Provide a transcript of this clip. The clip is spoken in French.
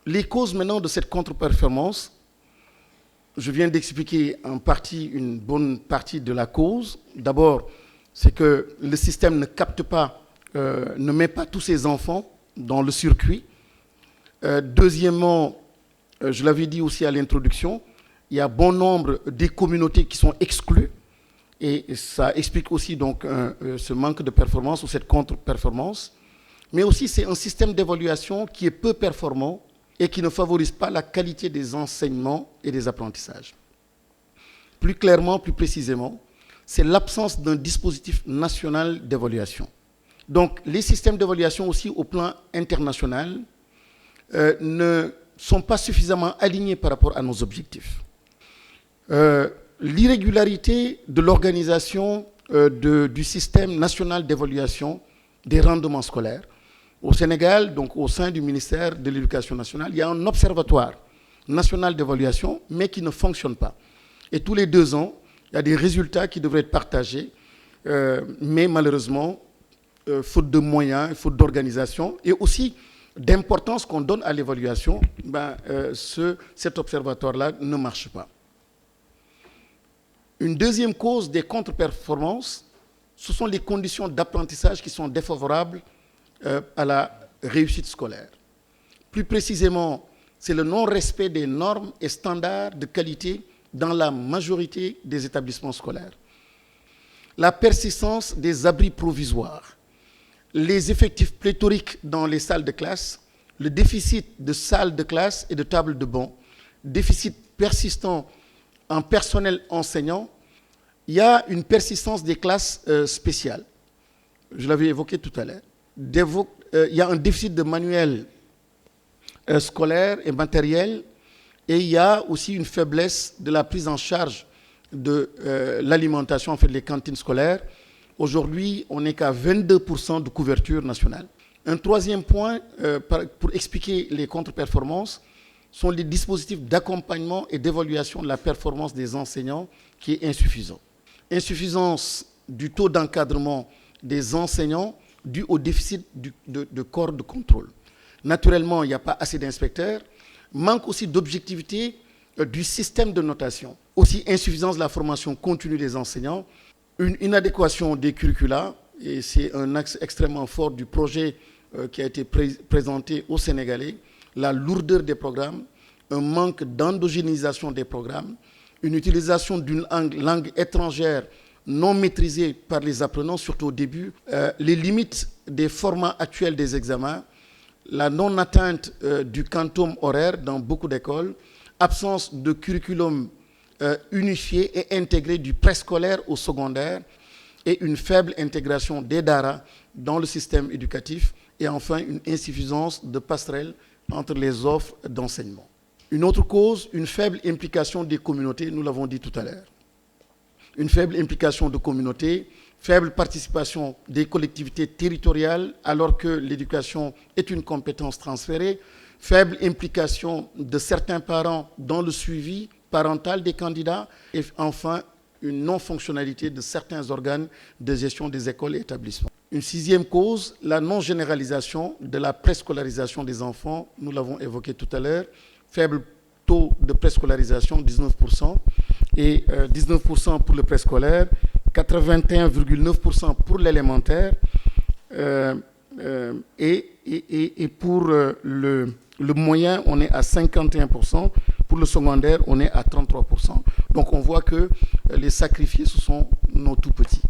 Les causes maintenant de cette contre-performance, je viens d'expliquer en partie une bonne partie de la cause. D'abord, c'est que le système ne capte pas, ne met pas tous ses enfants dans le circuit. Deuxièmement, je l'avais dit aussi à l'introduction, il y a bon nombre des communautés qui sont exclues et ça explique aussi donc ce manque de performance ou cette contre-performance. Mais aussi, c'est un système d'évaluation qui est peu performant et qui ne favorise pas la qualité des enseignements et des apprentissages. Plus clairement, plus précisément, c'est l'absence d'un dispositif national d'évaluation. Donc, les systèmes d'évaluation aussi au plan international ne sont pas suffisamment alignés par rapport à nos objectifs. L'irrégularité de l'organisation du système national d'évaluation des rendements scolaires. Au Sénégal, donc au sein du ministère de l'Éducation nationale, il y a un observatoire national d'évaluation, mais qui ne fonctionne pas. Et tous les 2 ans, il y a des résultats qui devraient être partagés, mais malheureusement, faute de moyens, faute d'organisation, et aussi d'importance qu'on donne à l'évaluation, cet observatoire-là ne marche pas. Une deuxième cause des contre-performances, ce sont les conditions d'apprentissage qui sont défavorables à la réussite scolaire. Plus précisément, c'est le non-respect des normes et standards de qualité dans la majorité des établissements scolaires. La persistance des abris provisoires, les effectifs pléthoriques dans les salles de classe, le déficit de salles de classe et de tables de banc, déficit persistant en personnel enseignant, il y a une persistance des classes spéciales. Je l'avais évoqué tout à l'heure. Il y a un déficit de manuels scolaires et matériels, et il y a aussi une faiblesse de la prise en charge de l'alimentation, en fait, les cantines scolaires. Aujourd'hui, on n'est qu'à 22% de couverture nationale. Un troisième point, pour expliquer les contre-performances, sont les dispositifs d'accompagnement et d'évaluation de la performance des enseignants qui est insuffisant. Insuffisance du taux d'encadrement des enseignants dû au déficit de corps de contrôle. Naturellement, il n'y a pas assez d'inspecteurs. Manque aussi d'objectivité du système de notation. Aussi insuffisance de la formation continue des enseignants. Une inadéquation des curricula, et c'est un axe extrêmement fort du projet qui a été présenté aux Sénégalais. La lourdeur des programmes, un manque d'endogénisation des programmes, une utilisation d'une langue étrangère non maîtrisée par les apprenants, surtout au début, les limites des formats actuels des examens, la non-atteinte du quantum horaire dans beaucoup d'écoles, absence de curriculum unifié et intégré du préscolaire au secondaire et une faible intégration des daara dans le système éducatif et enfin une insuffisance de passerelle entre les offres d'enseignement. Une autre cause, une faible implication des communautés, nous l'avons dit tout à l'heure. Une faible implication de communautés, faible participation des collectivités territoriales alors que l'éducation est une compétence transférée, faible implication de certains parents dans le suivi parental des candidats et enfin une non-fonctionnalité de certains organes de gestion des écoles et établissements. Une sixième cause, la non-généralisation de la préscolarisation des enfants, nous l'avons évoqué tout à l'heure, faible taux de préscolarisation, 19%, et 19% pour le préscolaire, 81,9% pour l'élémentaire, et pour le moyen, on est à 51%, pour le secondaire, on est à 33%. Donc on voit que les sacrifiés, ce sont nos tout-petits.